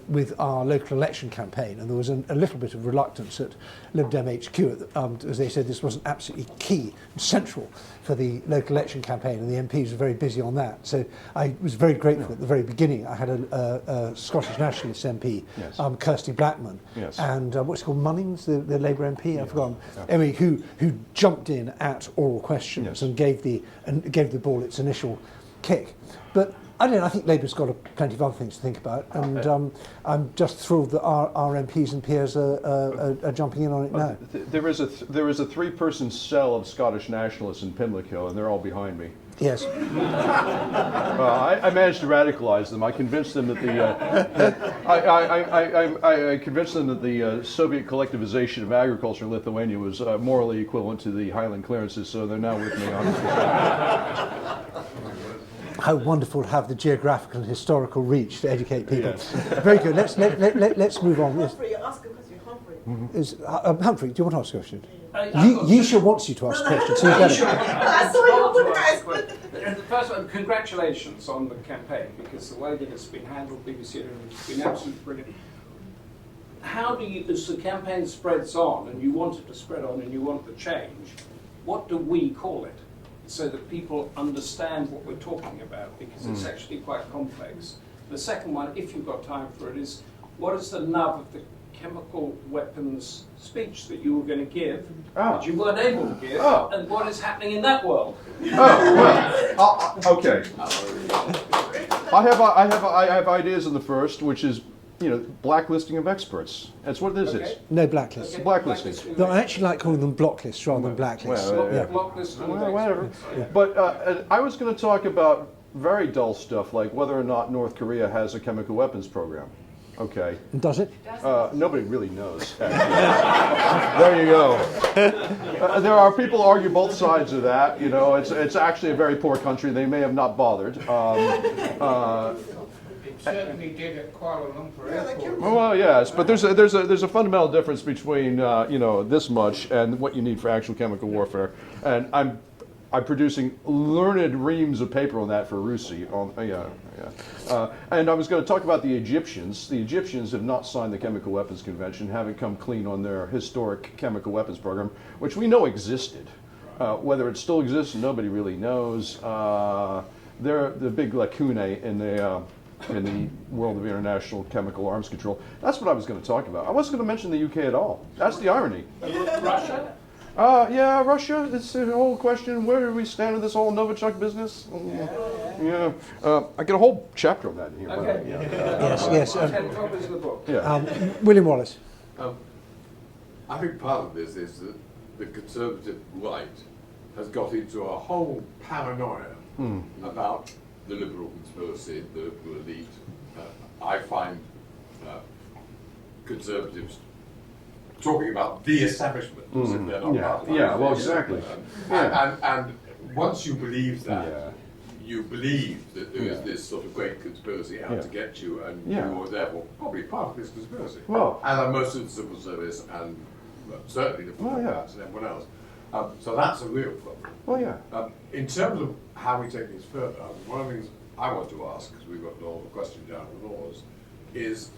with our local election campaign, and there was a little bit of reluctance at LibDem HQ, as they said this wasn't absolutely key and central for the local election campaign, and the MPs were very busy on that. So I was very grateful at the very beginning. I had a Scottish Nationalist MP, yes. Kirsty Blackman, yes. And what's it called, Munnings, the Labour MP, I've forgotten. Yeah. Anyway, who jumped in at oral questions, yes. and gave the ball its initial kick. But I don't know, I think Labour's got plenty of other things to think about, and I'm just thrilled that our MPs and peers are jumping in on it now. There is a 3-person cell of Scottish nationalists in Pimlico, and they're all behind me. Yes. I managed to radicalize them. I convinced them that I convinced them that the Soviet collectivization of agriculture in Lithuania was morally equivalent to the Highland clearances, so they're now with me 100%. How wonderful to have the geographical and historical reach to educate people. Yes. Very good. Let's move on. Humphrey, ask a question. Humphrey. Mm-hmm. Humphrey, do you want to ask a question? Yisha wants you to ask a question, so you better. I saw you would ask. The first one, congratulations on the campaign, because the way that it's been handled, BBC, has been absolutely brilliant. How do you, as the campaign spreads on, and you want it to spread on, and you want the change, what do we call it? So that people understand what we're talking about, because it's actually quite complex. The second one, if you've got time for it, is what is the nub of the chemical weapons speech that you were going to give, that you weren't able to give, and what is happening in that world? Okay. I have ideas in the first, which is, blacklisting of experts. That's what this is. No blacklist. Okay. Blacklisting. No, I actually like calling them blocklists rather than blacklists. Whatever. Yeah. But I was going to talk about very dull stuff, like whether or not North Korea has a chemical weapons program. Okay. And does it? Nobody really knows. There you go. There are people who argue both sides of that. It's actually a very poor country. They may have not bothered. Certainly did at Kuala Lumpur Airport. Well, yes, but there's a fundamental difference between this much and what you need for actual chemical warfare. And I'm producing learned reams of paper on that for RUSI. And I was going to talk about the Egyptians. The Egyptians have not signed the Chemical Weapons Convention, haven't come clean on their historic chemical weapons program, which we know existed. Whether it still exists, nobody really knows. They're the big lacunae in the world of international chemical arms control. That's what I was going to talk about. I wasn't going to mention the UK at all. That's the irony. Russia? Yeah, Russia. It's a whole question. Where do we stand in this whole Novichok business? Yeah. I get a whole chapter on that in here. Okay. Yes. 10 copies of the book. Yeah. William Wallace. I think part of this is that the conservative right has got into a whole paranoia about the liberal conspiracy, the liberal elite. I find conservatives talking about the establishment as if they're not part of it. Yeah, well, exactly. And once you believe that, you believe that there is this sort of great conspiracy out to get you, and you are therefore probably part of this conspiracy. Well, and are most of the civil service, and certainly the politicians and everyone else. So that's a real problem. Well, yeah. In terms of how we take things further, one of the things I want to ask, because we've got all the questions down the laws, is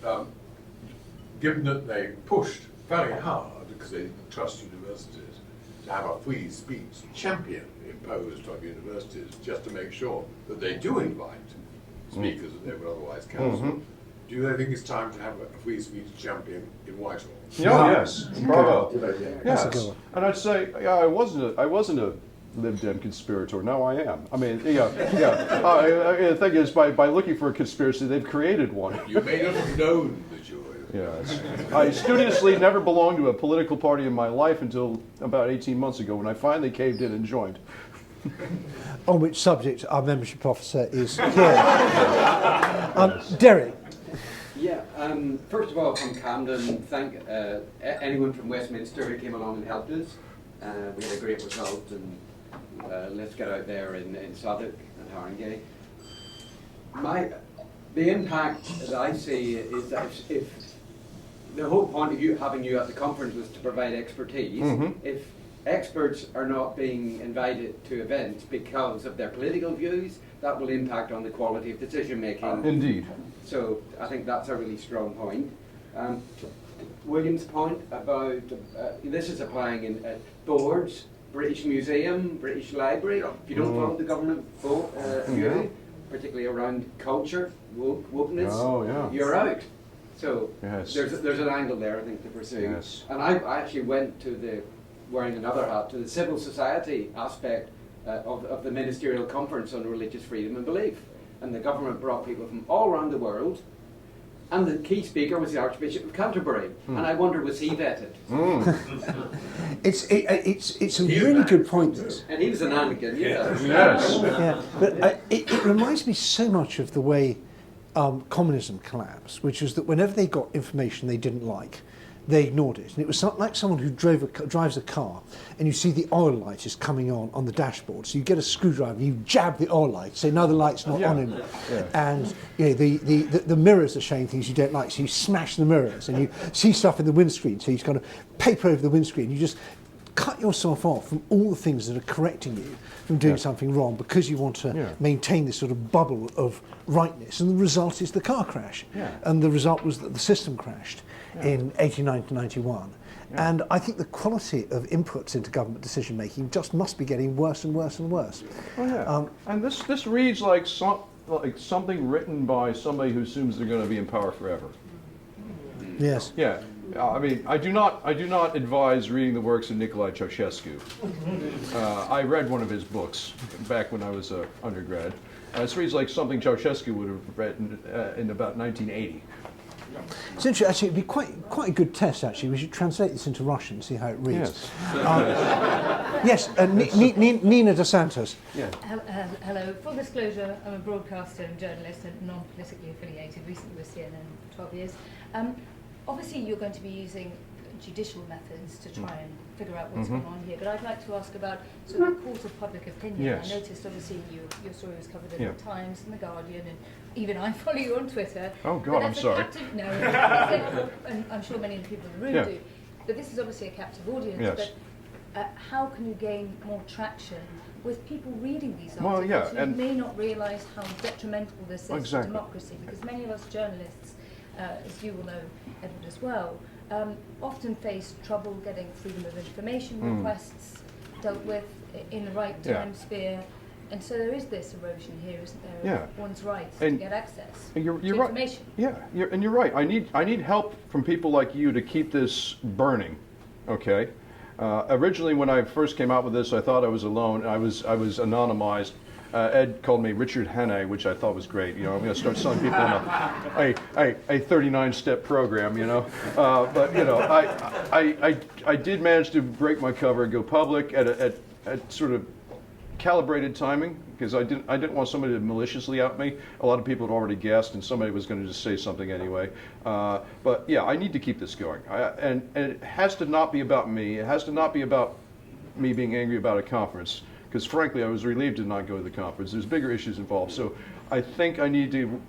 given that they pushed very hard, because they didn't trust universities, to have a free speech champion imposed on universities just to make sure that they do invite speakers that they would otherwise cancel. Do they think it's time to have a free speech champion in Whitehall? Yes. Bravo. Yes. And I'd say I wasn't a LibDem conspirator. Now I am. I mean, the thing is, by looking for a conspiracy, they've created one. You may not have known that you were. Yes. I studiously never belonged to a political party in my life until about 18 months ago, when I finally caved in and joined. On which subject our membership officer is here. Derek. Yeah, first of all, from Camden, thank anyone from Westminster who came along and helped us. We had a great result, and let's get out there in Southwark and Haringey. The impact that I see is that if the whole point of having you at the conference was to provide expertise. If experts are not being invited to events because of their political views, that will impact on the quality of decision making. Indeed. So I think that's a really strong point. William's point about this is applying in boards, British Museum, British Library. If you don't follow the government view, particularly around culture, wokeness, you're out. So there's an angle there, I think, to pursue. Yes. And I actually went to wearing another hat, to the civil society aspect of the Ministerial Conference on Religious Freedom and Belief. And the government brought people from all around the world, and the key speaker was the Archbishop of Canterbury. And I wonder, was he vetted? It's a really good point, this. And he was an Anglican, Yes. Yeah, but it reminds me so much of the way communism collapsed, which is that whenever they got information they didn't like, they ignored it. And it was like someone who drives a car and you see the oil light is coming on the dashboard. So you get a screwdriver and you jab the oil light, say, no, the light's not on anymore. And the mirrors are showing things you don't like, so you smash the mirrors and you see stuff in the windscreen, so you kind of paper over the windscreen. You just cut yourself off from all the things that are correcting you from doing something wrong because you want to maintain this sort of bubble of rightness. And the result is the car crash. And the result was that the system crashed in 89 to 91. And I think the quality of inputs into government decision making just must be getting worse and worse and worse. And this reads like something written by somebody who assumes they're going to be in power forever. Yes. Yeah. I mean, I do not advise reading the works of Nicolae Ceausescu. I read one of his books back when I was an undergrad. This reads like something Ceausescu would have written in about 1980. It's interesting. Actually, it'd be quite a good test. Actually, we should translate this into Russian and see how it reads. Yes. Nina dos Santos. Yeah. Hello. Full disclosure: I'm a broadcaster and journalist and non-politically affiliated. Recently with CNN, 12 years. Obviously, you're going to be using judicial methods to try and figure out what's going on here. But I'd like to ask about sort of court of public opinion. Yes. I noticed, obviously, your story was covered in the Times and the Guardian, and even I follow you on Twitter. Oh God, I'm sorry. No, and I'm sure many of the people in the room do. But this is obviously a captive audience. Yes. But how can you gain more traction with people reading these articles who may not realise how detrimental this is to democracy? Because many of us journalists, as you will know, Edward, as well, often face trouble getting freedom of information requests dealt with in the right time sphere. And so there is this erosion here, isn't there, of one's rights to get access to information. And you're right. I need help from people like you to keep this burning, okay? Originally, when I first came out with this, I thought I was alone. I was anonymized. Ed called me Richard Hannay, which I thought was great. You know, I'm going to start selling people on a 39-step program. You know, but you know, I did manage to break my cover and go public at sort of calibrated timing, because I didn't want somebody to maliciously out me. A lot of people had already guessed, and somebody was going to just say something anyway. But yeah, I need to keep this going, and it has to not be about me. It has to not be about me being angry about a conference. Because frankly, I was relieved to not go to the conference. There's bigger issues involved. So I think I need to,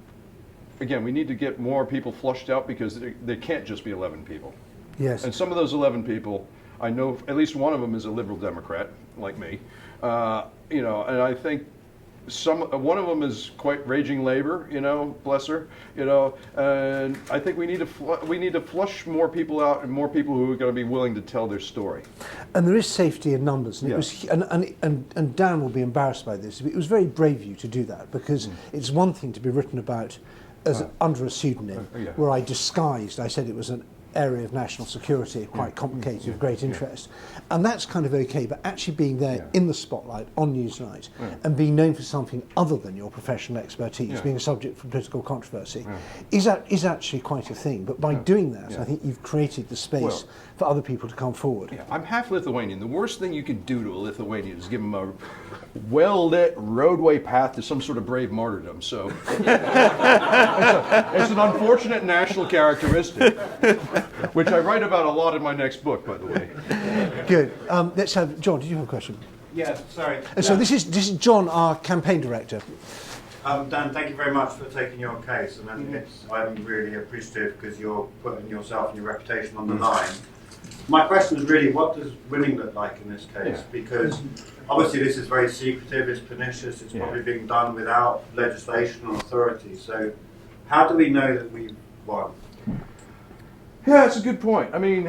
again, we need to get more people flushed out, because there can't just be 11 people. Yes. And some of those 11 people, I know at least one of them is a liberal Democrat, like me. You know, and I think one of them is quite raging labor, you know, bless her, you know, and I think we need to flush more people out, and more people who are going to be willing to tell their story. And there is safety in numbers, and it was, and Dan will be embarrassed by this. It was very brave of you to do that, because it's one thing to be written about as under a pseudonym, where I said it was an area of national security, quite complicated, of great interest. And that's kind of okay, but actually being there in the spotlight on Newsnight and being known for something other than your professional expertise, being a subject for political controversy, is actually quite a thing. But by doing that, I think you've created the space for other people to come forward. Yeah, I'm half Lithuanian. The worst thing you can do to a Lithuanian is give him a well-lit roadway path to some sort of brave martyrdom. So it's an unfortunate national characteristic, which I write about a lot in my next book, by the way. Good. Let's have John. Did you have a question? Yeah. Sorry. And so this is John, our campaign director. Dan, thank you very much for taking your case, and I'm really appreciative because you're putting yourself and your reputation on the line. My question is really, what does winning look like in this case? Because obviously this is very secretive, it's pernicious, it's probably being done without legislation or authority. So how do we know that we won? Yeah, that's a good point. I mean,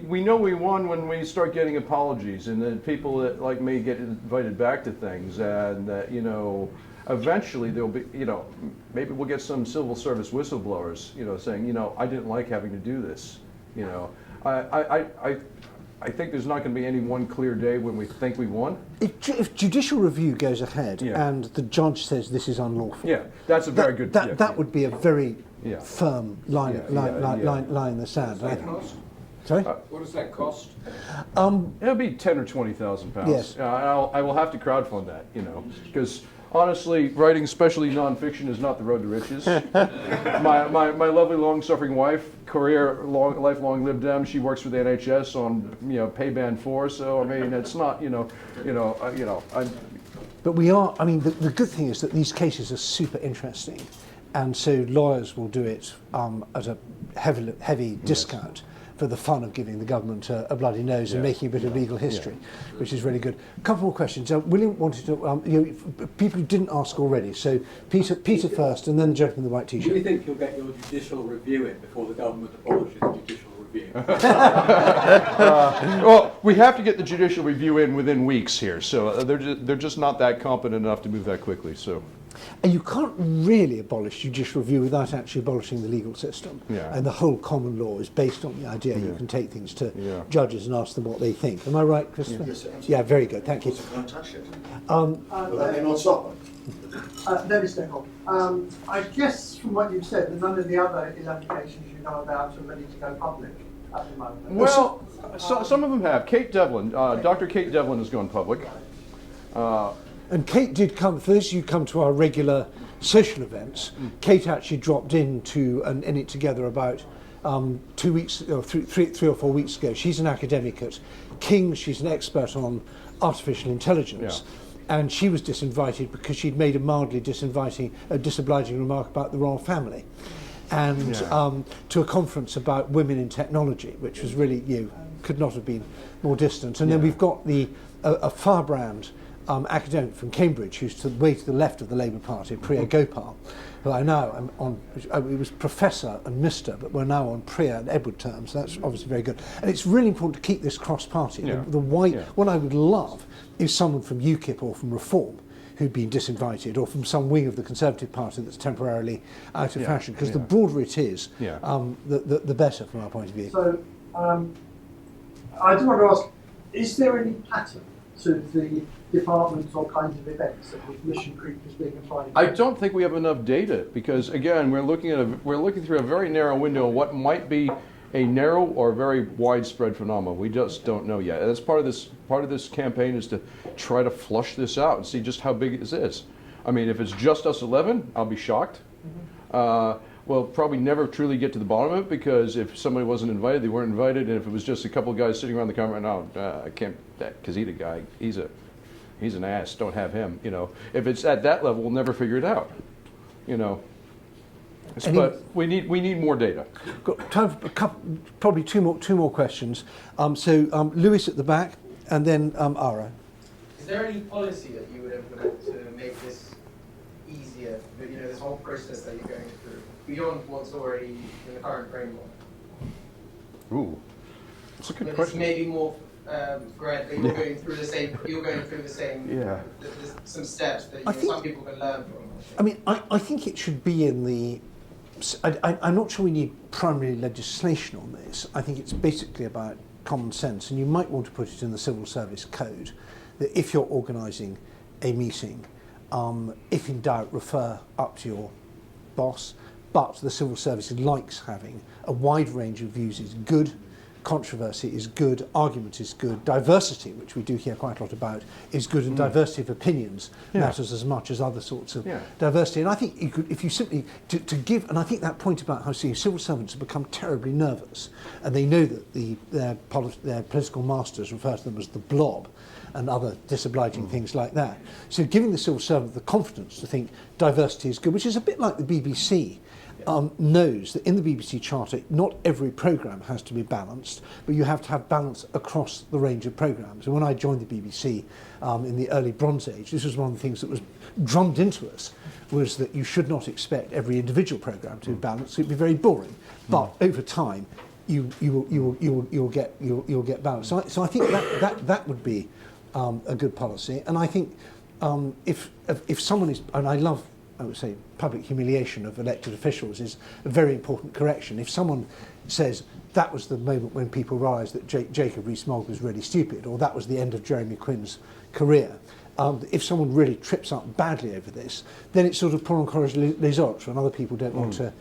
we know we won when we start getting apologies, and then people that like me get invited back to things, and that eventually there'll be maybe we'll get some civil service whistleblowers saying I didn't like having to do this. I think there's not going to be any one clear day when we think we won. If judicial review goes ahead and the judge says this is unlawful, that's a very good. That would be a very firm line in the sand. What does that cost? Sorry? What does that cost? It'll be £10,000 or £20,000. Yes. I will have to crowdfund that, because honestly, writing especially nonfiction is not the road to riches. my lovely long-suffering wife, lifelong LibDem, she works for the NHS on pay band 4. So I mean, it's not But we are. I mean, the good thing is that these cases are super interesting, and so lawyers will do it at a heavy discount for the fun of giving the government a bloody nose and making a bit of legal history, which is really good. A couple more questions. William wanted to, people who didn't ask already. So Peter first, and then the gentleman in the white t-shirt. Do you think you'll get your judicial review in before the government abolishes judicial review? Well, we have to get the judicial review in within weeks here, so they're just not that competent enough to move that quickly. So. And you can't really abolish judicial review without actually abolishing the legal system. And the whole common law is based on the idea you can take things to judges and ask them what they think. Am I right, Christopher? Yes, absolutely. Yeah, very good. Thank you. Can't touch it. Will that may not stop No, Mr. Hall. I guess from what you've said, that none of the other applications you know about are ready to go public at the moment. Well, some of them have. Kate Devlin, Dr. Kate Devlin has gone public. And Kate did come, for those of you who come to our regular social events, Kate actually dropped in it together about 2 weeks, or 3 or 4 weeks ago. She's an academic at King's, she's an expert on artificial intelligence. And she was disinvited because she'd made a mildly disobliging remark about the royal family. And to a conference about women in technology, which was really, could not have been more distant. And then we've got a firebrand academic from Cambridge, who's way to the left of the Labour Party, Priya Gopal, who I now am on. It was Professor and Mr, but we're now on Priya and Edward terms. So that's obviously very good, and it's really important to keep this cross-party. What I would love is someone from UKIP or from Reform who'd been disinvited, or from some wing of the Conservative Party that's temporarily out of fashion, because the broader it is, the better from our point of view. So I do want to ask, is there any pattern to the departments or kinds of events that with mission creep is being applied? I don't think we have enough data, because again, we're looking through a very narrow window of what might be a narrow or very widespread phenomenon. We just don't know yet. And that's part of this campaign, is to try to flush this out and see just how big this is. I mean, if it's just us 11, I'll be shocked. We'll probably never truly get to the bottom of it, because if somebody wasn't invited, they weren't invited, and if it was just a couple of guys sitting around the camera, no, I can't, that Kaszeta guy, he's an ass, don't have him, If it's at that level, we'll never figure it out, But we need more data. Got time for probably two more questions. So Lewis at the back, and then Ara. Is there any policy that you would implement to make this easier? This whole process that you're going through, beyond what's already in the current framework. Ooh, that's a good But question. it's maybe more Greg, that you're going through the same. You're going through the same. There's some steps that some people can learn from. I mean, I think it should be in the. I'm not sure we need primary legislation on this. I think it's basically about common sense, and you might want to put it in the Civil Service Code that if you're organising a meeting, if in doubt, refer up to your boss. But the civil service likes having a wide range of views. Is good. controversy is good, argument is good, diversity, which we do hear quite a lot about, is good, and diversity of opinions matters as much as other sorts of diversity. And I think you could, if you simply, to give, and I think that point about how civil servants have become terribly nervous, and they know that their political masters refer to them as the blob, and other disobliging things like that. So giving the civil servant the confidence to think diversity is good, which is a bit like the BBC, knows that in the BBC Charter, not every programme has to be balanced, but you have to have balance across the range of programmes. And when I joined the BBC in the early Bronze Age, this was one of the things that was drummed into us, was that you should not expect every individual programme to be balanced. It'd be very boring. But over time, you'll get balance. So I think that would be a good policy. And I think if someone is, and I would say public humiliation of elected officials is a very important correction. If someone says that was the moment when people realised that Jacob Rees-Mogg was really stupid, or that was the end of Jeremy Quinn's career, if someone really trips up badly over this, then it's sort of pour encore les autres, and other people don't want to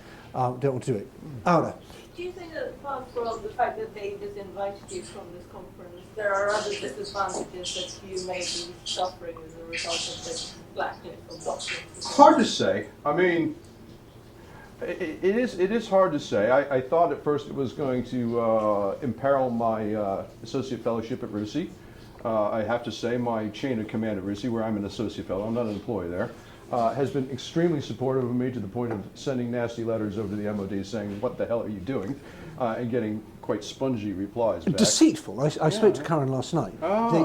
do it. Aura. Do you think that apart from the fact that they disinvited you from this conference, there are other disadvantages that you may be suffering as a result of this blacklist or blocklist? It's hard to say. I mean, it is hard to say. I thought at first it was going to imperil my associate fellowship at RUSI. I have to say my chain of command at RUSI, where I'm an associate fellow, I'm not an employee there, has been extremely supportive of me to the point of sending nasty letters over to the MOD saying, what the hell are you doing? And getting quite spongy replies back. Deceitful. I spoke to Karen last night.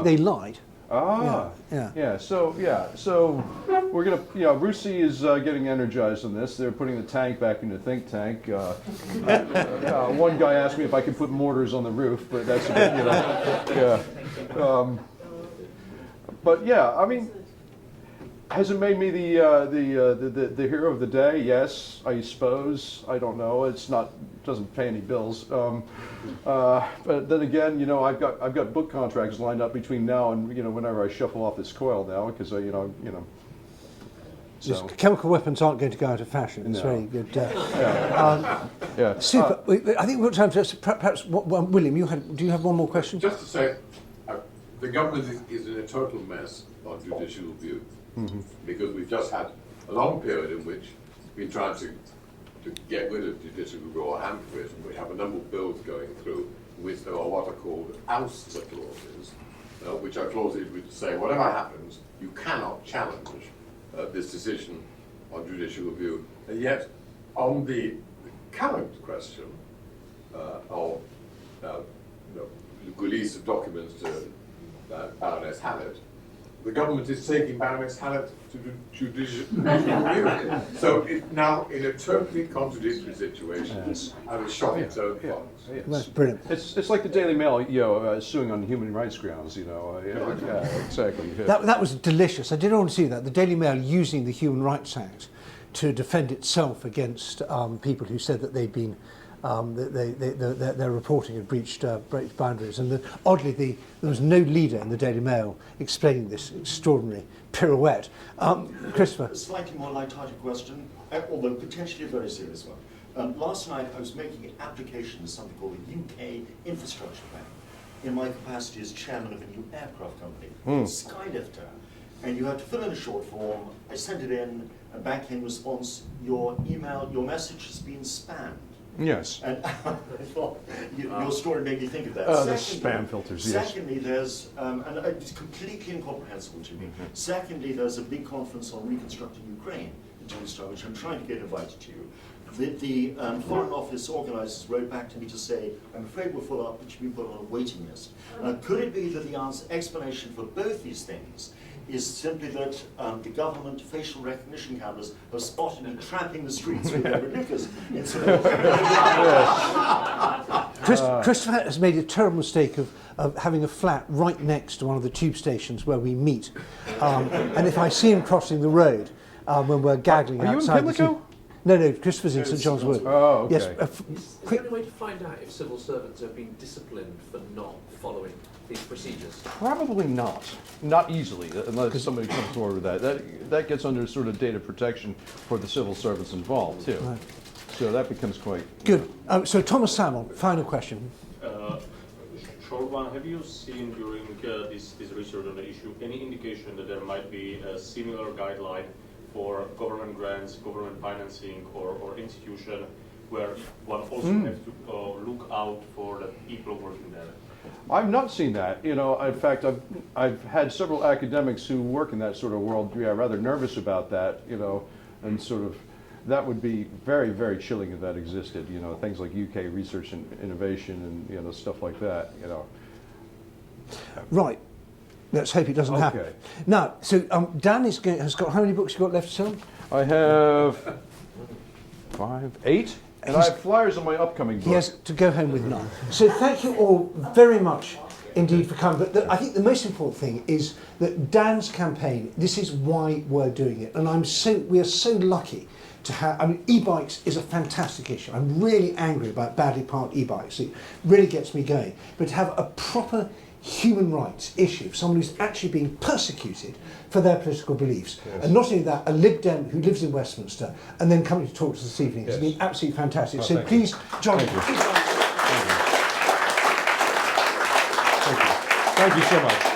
They lied. So we're going to, RUSI is getting energized on this. They're putting the tank back into think tank. One guy asked me if I could put mortars on the roof, but that's a bit, but yeah, I mean, has it made me the hero of the day? Yes, I suppose. I don't know. Doesn't pay any bills. But then again, I've got book contracts lined up between now and whenever I shuffle off this coil now, because So. Chemical weapons aren't going to go out of fashion. It's very good. Super. I think we've got time to perhaps. William, do you have one more question? Just to say, the government is in a total mess on judicial review, because we've just had a long period in which we've been trying to get rid of judicial review or hamper it, and we have a number of bills going through which there are what are called ouster clauses, which are clauses which say whatever happens, you cannot challenge this decision on judicial review. And yet, on the current question of the release of documents to Baroness Hallett, the government is taking Baroness Hallett to judicial review. So it's now in a totally contradictory situation and a shock its own funds. That's brilliant. It's like the Daily Mail, suing on human rights grounds. Exactly. That was delicious. I didn't want to see that. The Daily Mail using the Human Rights Act to defend itself against people who said that they'd been their reporting had breached boundaries. And oddly, there was no leader in the Daily Mail explaining this extraordinary pirouette. Christopher? A slightly more light-hearted question, although potentially a very serious one. Last night I was making an application to something called the UK Infrastructure Bank in my capacity as chairman of a new aircraft company, Skylifter. And you have to fill in a short form. I sent it in, and back in response, your message has been spammed. Yes. And I thought your story made me think of that. The spam filters, yes. Secondly, there's, and it's completely incomprehensible to me. Secondly, there's a big conference on reconstructing Ukraine in Johnstown, which I'm trying to get invited to. The Foreign Office organisers wrote back to me to say, I'm afraid we're full up, but you've been put on a waiting list. Could it be that the explanation for both these things is simply that the government facial recognition cameras have spotted me tramping the streets with their bazookas? Christopher has made a terrible mistake of having a flat right next to one of the tube stations where we meet. And if I see him crossing the road when we're gaggling outside... Are you in Pimlico? No, Christopher's in St John's Wood. Oh, okay. Yes, Is there any way to find out if civil servants are being disciplined for not following these procedures? Probably not. Not easily, unless somebody comes forward with that. That gets under sort of data protection for the civil servants involved, too. Right. So that becomes quite... Good. So Thomas Salmon, final question. short one. Have you seen during this research on the issue any indication that there might be a similar guideline for government grants, government financing, or institution where one also has to look out for the people working there? I've not seen that. You know, in fact, I've had several academics who work in that sort of world. Yeah, rather nervous about that. You know, and sort of that would be very, very chilling if that existed. You know, things like UK research and innovation and, you know, stuff like that. You know. Right. Let's hope it doesn't happen. Now, so Dan has got how many books you got left to sell? I have 5, 8. And I have flyers on my upcoming book. He has to go home with none. So thank you all very much indeed for coming. But I think the most important thing is that Dan's campaign, this is why we're doing it. And we are so lucky to have, I mean, e-bikes is a fantastic issue. I'm really angry about badly parked e-bikes. It really gets me going. But to have a proper human rights issue, someone who's actually being persecuted for their political beliefs. Yes. And not only that, a LibDem who lives in Westminster and then coming to talk to us this evening has been absolutely fantastic. So please join me. Thank you so much.